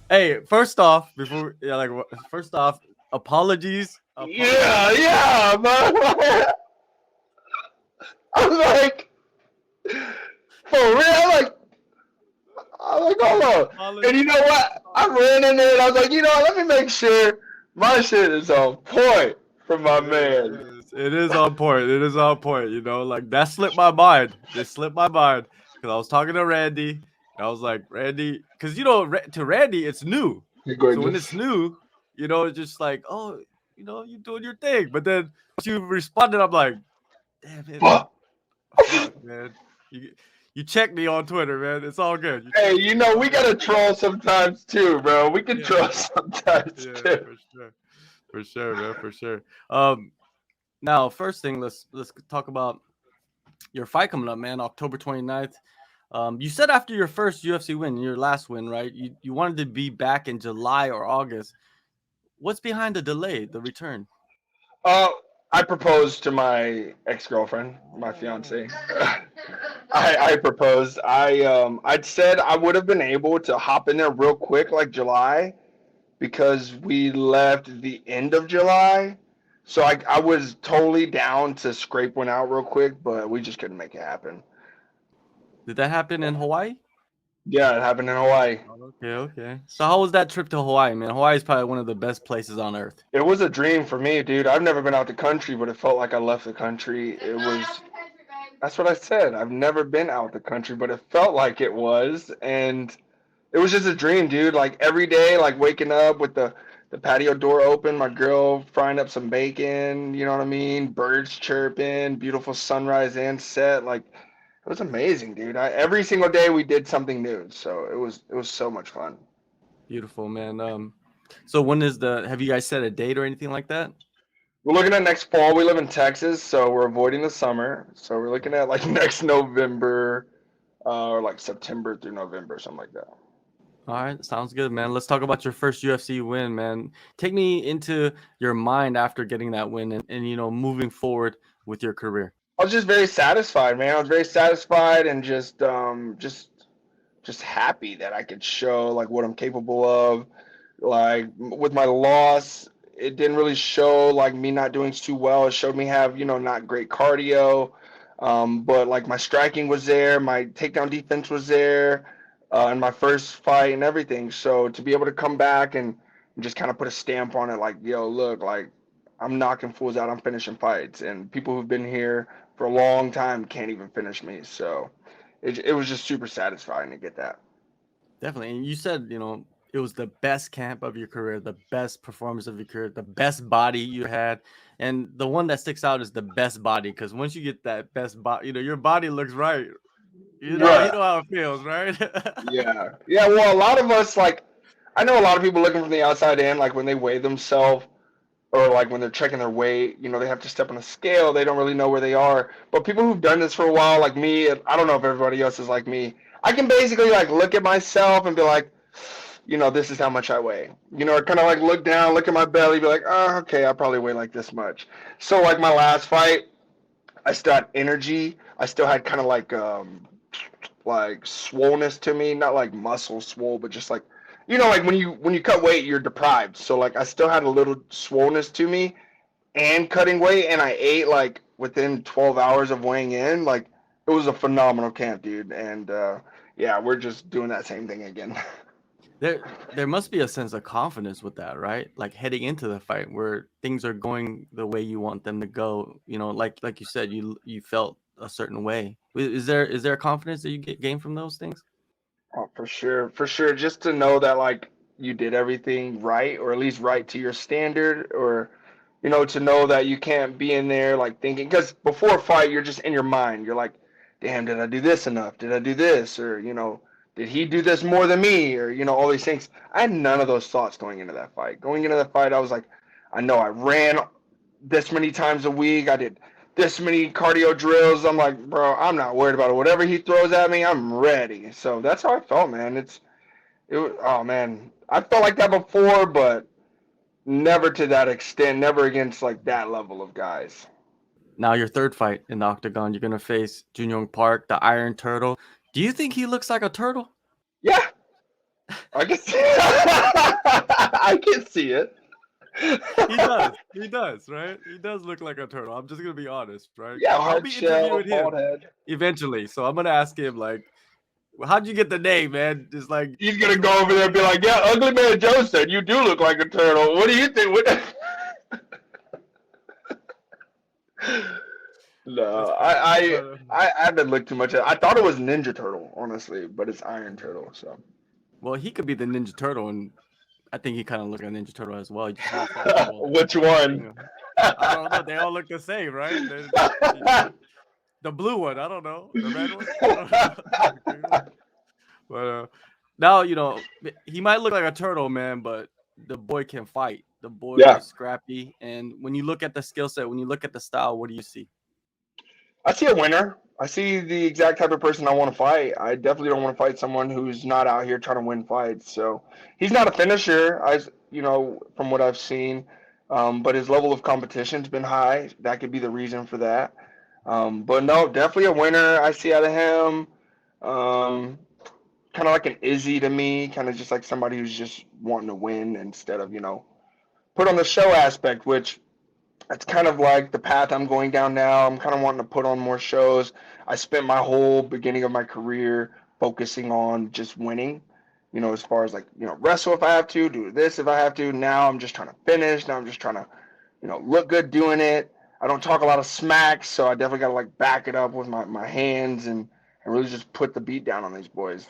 Hey, first off, first off, apologies. Yeah, Apologies. yeah, man. I'm like, for real. I'm like, hold on. And Apologies. you know what? I ran in there and I was like, let me make sure my shit is on point for my It is. man. It is. It is on point. It is on point. Like that slipped my mind. It slipped my mind because I was talking to Randy. And I was like, Randy, because to Randy, it's new. You're So when it's gorgeous. new, it's just like, oh, you doing your thing. But then once you responded, I'm like, damn it, Fuck. fuck, man. You you check me on Twitter, man. It's all good. You Hey, check me. It's all we good. gotta troll sometimes too, bro. We can Yeah, troll sometimes yeah, too. for sure, for sure, man, for sure. Um, Now, first thing, let's talk about your fight coming up, man. October 29th. You said after your first UFC win, your last win, right? You wanted to be back in July or August. What's behind the delay, the return? Uh, I proposed to my ex girlfriend, my fiance. I proposed. I'd said I would have been able to hop in there real quick, like July, because we left the end of July. So I was totally down to scrape one out real quick, but we just couldn't make it happen. Did that happen in Hawaii? Yeah, it happened in Hawaii. Okay, okay. So how was that trip to Hawaii, man? Hawaii is probably one of the best places on earth. It was a dream for me, dude. I've never been out the country, but it felt like I left the country. That's what I said. I've never been out the country, but it felt like it was. And it was just a dream, dude. Like every day, like waking up with the patio door open, my girl frying up some bacon, you know what I mean? Birds chirping, beautiful sunrise and set. Like it was amazing, dude. Every single day we did something new. So it was so much fun. Beautiful, man. So when is have you guys set a date or anything like that? We're looking at next fall. We live in Texas, so we're avoiding the summer. So we're looking at like next November, or like September through November, something like that. All right, sounds good, man. Let's talk about your first UFC win, man. Take me into your mind after getting that win and moving forward with your career. I was just very satisfied, man. I was very satisfied and just happy that I could show like what I'm capable of. Like with my loss, it didn't really show like me not doing too well. It showed me have not great cardio, but like my striking was there, my takedown defense was there, in my first fight and everything. So to be able to come back and just kind of put a stamp on it, like yo, look, like I'm knocking fools out, I'm finishing fights, and people who've been here for a long time can't even finish me. So it was just super satisfying to get that. Definitely. And you said, it was the best camp of your career, the best performance of your career, the best body you had. And the one that sticks out is the best body because once you get that best body, your body looks right. You Right. know how it feels, right? Yeah. Yeah. Well, a lot of us, like, I know a lot of people looking from the outside in, like when they weigh themselves or like when they're checking their weight, they have to step on a scale. They don't really know where they are. But people who've done this for a while, like me, I don't know if everybody else is like me. I can basically like look at myself and be like, this is how much I weigh. Or kind of like look down, look at my belly, be like, oh, okay, I probably weigh like this much. So like my last fight, I still had energy. I still had kind of like swollenness to me, not like muscle swole, but just like like when you cut weight, you're deprived. So like I still had a little swollenness to me and cutting weight, and I ate like within 12 hours of weighing in. Like it was a phenomenal camp, dude. And yeah, we're just doing that same thing again. There must be a sense of confidence with that, right? Like heading into the fight where things are going the way you want them to go. Like you said, you felt a certain way. Is there a confidence that you gain from those things? Oh, for sure, for sure. Just to know that like you did everything right, or at least right to your standard, or to know that you can't be in there like thinking, because before a fight, you're just in your mind. You're like, damn, did I do this enough? Did I do this? Or, did he do this more than me? Or, all these things. I had none of those thoughts going into that fight. Going into that fight, I was like, I know I ran this many times a week. I did this many cardio drills. I'm like, bro, I'm not worried about it. Whatever he throws at me, I'm ready. So that's how I felt, man. Oh man, I felt like that before, but never to that extent, never against like that level of guys. Now your third fight in the octagon, you're gonna face Jun Yong Park, the Iron Turtle. Do you think he looks like a turtle? Yeah, I can see I can see it. He does. He does, right? He does look like a turtle. I'm just gonna be honest, right? Yeah, I'll hard be shell, interviewing him bald head. eventually, so I'm gonna ask him like, "How'd you get the name, man?" Just like, He's what's gonna going go over on, there and be man? like, "Yeah, Ugly Man Joe said you do look like a turtle. What do you think?" That's No, funny. I haven't looked too much at it. I thought it was Ninja Turtle, honestly, but it's Iron Turtle. So, Well, he could be the Ninja Turtle, and I think he kind of looks like a Ninja Turtle as well. He just lost that little, which you one? know. I don't know. They all look the same, right? The blue one, I don't know. The red one, I don't know. The green one. But now he might look like a turtle, man, but the boy can fight. The boy Yeah, is scrappy, and when you look at the skill set, when you look at the style, what do you see? I see a winner. I see the exact type of person I want to fight. I definitely don't want to fight someone who's not out here trying to win fights. So he's not a finisher, from what I've seen. But his level of competition's been high. That could be the reason for that. But no, definitely a winner I see out of him. Um, kind of like an Izzy to me, kind of just like somebody who's just wanting to win instead of, put on the show aspect, which that's kind of like the path I'm going down now. I'm kind of wanting to put on more shows. I spent my whole beginning of my career focusing on just winning, as far as like, wrestle if I have to, do this if I have to. Now I'm just trying to finish. Now I'm just trying to, look good doing it. I don't talk a lot of smack, so I definitely got to like back it up with my hands and really just put the beat down on these boys.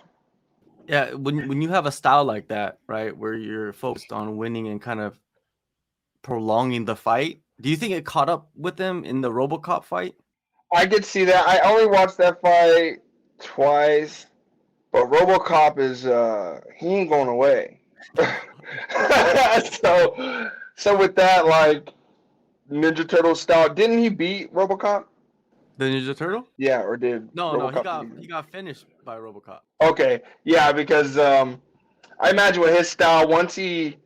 Yeah, when you have a style like that, right, where you're focused on winning and kind of prolonging the fight, do you think it caught up with them in the RoboCop fight? I could see that. I only watched that fight twice. But RoboCop is he ain't going away. so with that, like Ninja Turtle style, didn't he beat RoboCop? The Ninja Turtle? Yeah, or did No, he RoboCop beat got him? he got finished by RoboCop. Okay, yeah, because I imagine with his style, once he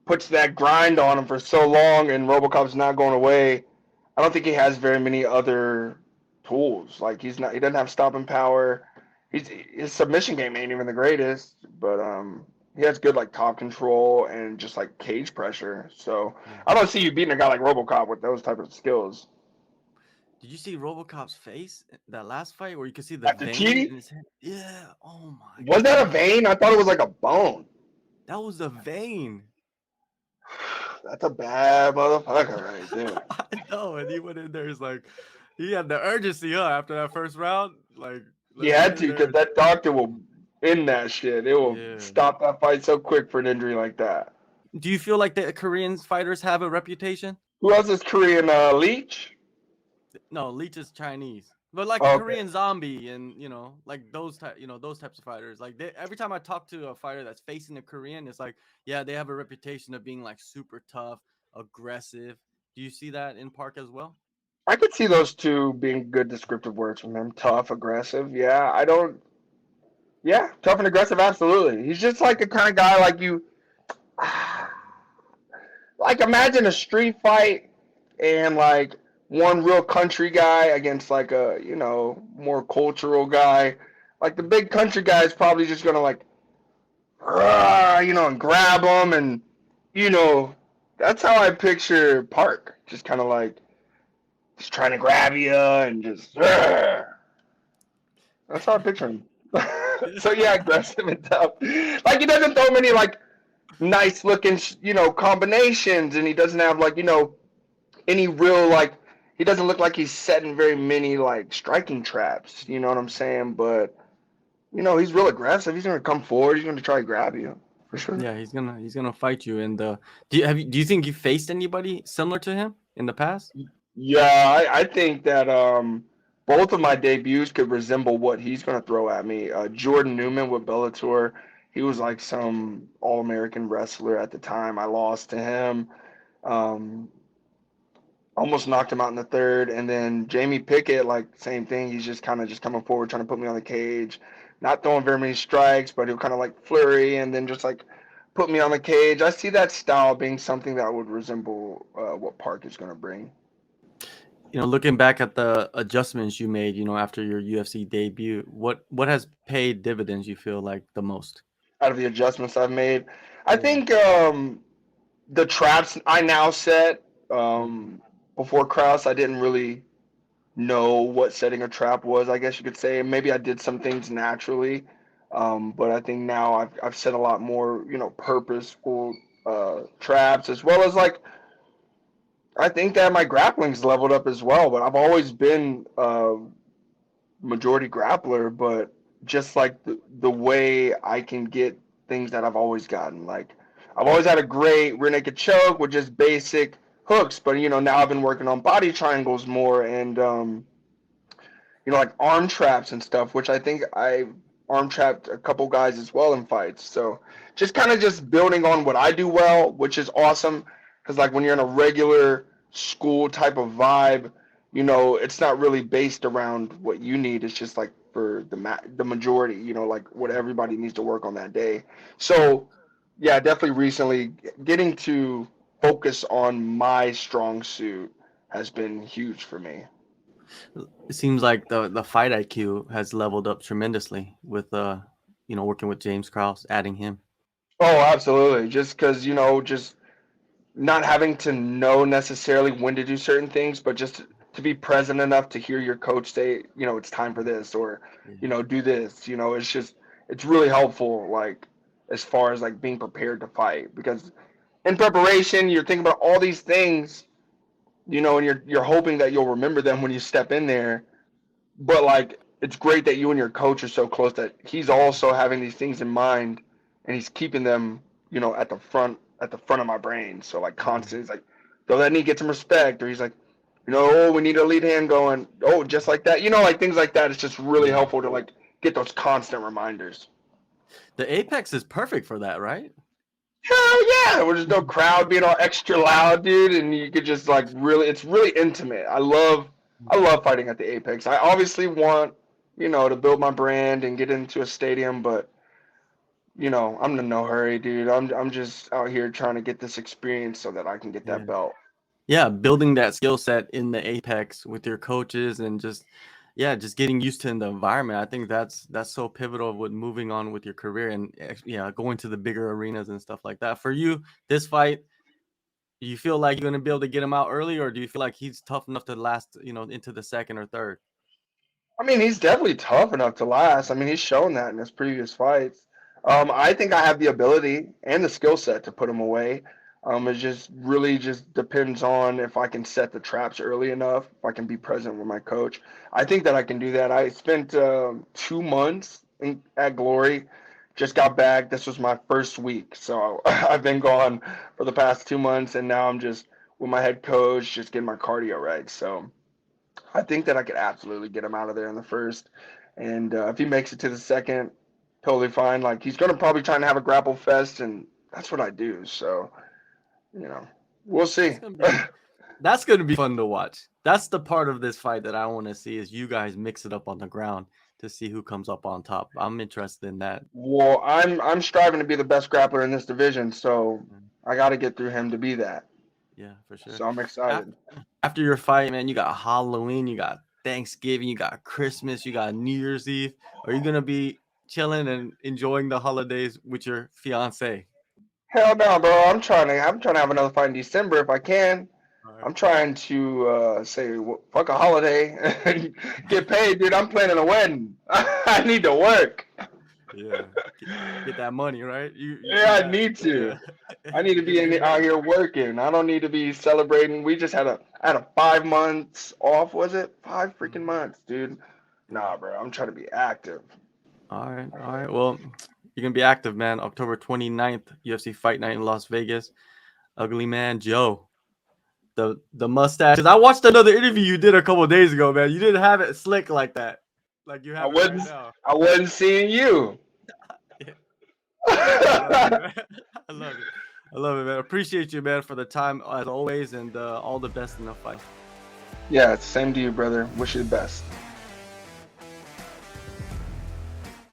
puts that grind on him for so long, and RoboCop's not going away, I don't think he has very many other tools. Like he doesn't have stopping power. His submission game ain't even the greatest, but he has good like top control and just like cage pressure. So Yeah. I don't see you beating a guy like RoboCop with those type of skills. Did you see RoboCop's face that last fight where you could see the After vein T, in his head? Yeah. Oh my was that a god. vein? I thought it was like a bone. That was the vein. That's a bad motherfucker right there. I know, and he went in there. He's like, he had the urgency, huh? After that first round, like, He let's get had in to there. because that doctor will end that shit. It will Yeah. stop that fight so quick for an injury like that. Do you feel like the Korean fighters have a reputation? Who else is Korean? Leech? No, Leech is Chinese, but like a Okay. Korean Zombie, and like those types of fighters. Like every time I talk to a fighter that's facing a Korean, it's like, yeah, they have a reputation of being like super tough, aggressive. Do you see that in Park as well? I could see those two being good descriptive words from him. Tough, aggressive. Yeah, I don't. Yeah, tough and aggressive. Absolutely. He's just like a kind of guy like you. Like imagine a street fight and like one real country guy against like a more cultural guy. Like the big country guy is probably just gonna like and grab him and you know that's how I picture Park. Just kind of like just trying to grab you and just. That's how I picture him. So yeah, aggressive and tough. Like he doesn't throw many like nice looking combinations, and he doesn't have like any real like. He doesn't look like he's setting very many like striking traps. You know what I'm saying? But he's real aggressive. He's gonna come forward. He's gonna try to grab you for sure. Yeah, he's gonna fight you. And do you think you faced anybody similar to him in the past? Yeah, I think that both of my debuts could resemble what he's going to throw at me. Jordan Newman with Bellator, he was like some All-American wrestler at the time. I lost to him, um, almost knocked him out in the third. And then Jamie Pickett, like same thing. He's just kind of just coming forward, trying to put me on the cage, not throwing very many strikes, but he'll kind of like flurry and then just like put me on the cage. I see that style being something that would resemble what Park is going to bring. Looking back at the adjustments you made, after your UFC debut, what has paid dividends, you feel like, the most? out of the adjustments I've made. I Yeah. think the traps I now set Mhm. before Kraus, I didn't really know what setting a trap was, I guess you could say. Maybe I did some things naturally, but I think now I've set a lot more, purposeful traps, as well as like I think that my grappling's leveled up as well. But I've always been majority grappler, but just like the way I can get things that I've always gotten. Like I've always had a great rear naked choke with just basic hooks, but now I've been working on body triangles more and like arm traps and stuff, which I think I arm trapped a couple guys as well in fights. So just kind of just building on what I do well, which is awesome. Because like when you're in a regular school type of vibe, it's not really based around what you need. It's just like for the majority, like what everybody needs to work on that day. So yeah, definitely recently getting to focus on my strong suit has been huge for me. It seems like the fight IQ has leveled up tremendously with working with James Krause, adding him. Oh, absolutely. Just because, just not having to know necessarily when to do certain things, but just to be present enough to hear your coach say, it's time for this or, Yeah. do this. It's really helpful, like, as far as like being prepared to fight. Because in preparation, you're thinking about all these things, and you're hoping that you'll remember them when you step in there. But like, it's great that you and your coach are so close that he's also having these things in mind, and he's keeping them, at the front of my brain. So like, Yeah. constantly, he's like, "Don't let me get some respect," or he's like, "Oh, we need a lead hand going." Oh, just like that, like things like that. It's just really Yeah. helpful to like get those constant reminders. The Apex is perfect for that, right? Hell yeah! There's no crowd being all extra loud, dude, and you could just like really, it's really intimate. I love fighting at the Apex. I obviously want, to build my brand and get into a stadium, but I'm in no hurry, dude. I'm just out here trying to get this experience so that I can get that Yeah. belt. Yeah, building that skill set in the Apex with your coaches and just getting used to the environment. I think that's so pivotal with moving on with your career and going to the bigger arenas and stuff like that. For you, this fight, do you feel like you're gonna be able to get him out early, or do you feel like he's tough enough to last, into the second or third? I mean, he's definitely tough enough to last. I mean, he's shown that in his previous fights. I think I have the ability and the skill set to put him away. It just really just depends on if I can set the traps early enough, if I can be present with my coach. I think that I can do that. I spent 2 months at Glory, just got back. This was my first week, so I've been gone for the past 2 months, and now I'm just with my head coach, just getting my cardio right. So. I think that I could absolutely get him out of there in the first. And if he makes it to the second, totally fine. Like he's gonna probably try and have a grapple fest, and that's what I do. So you know, we'll That's see. gonna be that's gonna be fun to watch. That's the part of this fight that I want to see is you guys mix it up on the ground to see who comes up on top. I'm interested in that. Well, I'm striving to be the best grappler in this division, so I got to get through him to be that. Yeah, for sure. So I'm excited. After your fight, man, you got Halloween, you got Thanksgiving, you got Christmas, you got New Year's Eve. Are you gonna be chilling and enjoying the holidays with your fiance? Hell no, bro. I'm trying to have another fight in December if I can. All right. I'm trying to say fuck a holiday and get paid, dude. I'm planning a wedding. I need to work. Yeah, get that money, right? You Yeah, I got need to. yeah. I need to be out Right. here working. I don't need to be celebrating. We just I had a 5 months off, was it? 5 freaking months, dude. Yeah. Nah, bro. I'm trying to be active. All right, all right. Well, you're gonna be active, man. October 29th, UFC Fight Night in Las Vegas. Ugly Man Joe, the mustache. 'Cause I watched another interview you did a couple of days ago, man. You didn't have it slick like that, like you I have it right wasn't now. I wasn't seeing you. Yeah. I love it, man. I love it. I love it, man. Appreciate you, man, for the time as always, and all the best in the fight. Yeah, same to you, brother. Wish you the best.